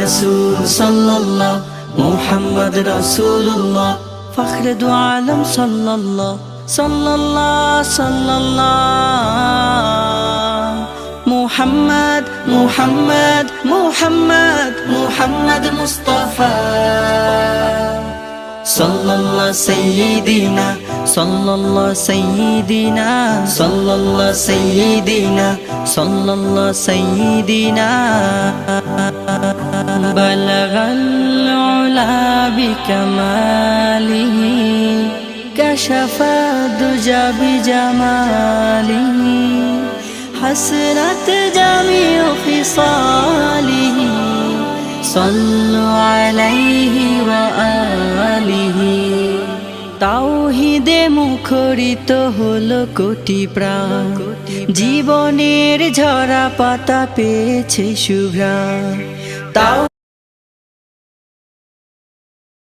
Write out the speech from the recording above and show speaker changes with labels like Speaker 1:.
Speaker 1: রসুল সাল্লাল্লাহ মুহাম্মদ রাসূলুল্লাহ ফখরে দু আলম সাল্লাল্লাহ সাল্লাল্লাহ সাল্লাল্লাহ মুহাম্মদ মুহাম্মদ মুহাম্মদ মুহাম্মদ মুস্তাফা সাল্লাল্লাহ সাইয়্যিদিনা সাল্লাল্লাহ সাইয়্যিদিনা সাল্লাল্লাহ সাইয়্যিদিনা সাল্লাল্লাহ সাইয়্যিদিনা বালাগাল উলা বিকামালিহি কাশাফা দুজা বিজামালিহি হাসনাত জামিউ খিসালিহি সাল্লু আলাইহি ওয়া আলিহি তাওহীদে মুখরিত হলো কোটি প্রাণ জীবনের ঝরা পাতা পেয়েছে সুঘ্রাণ।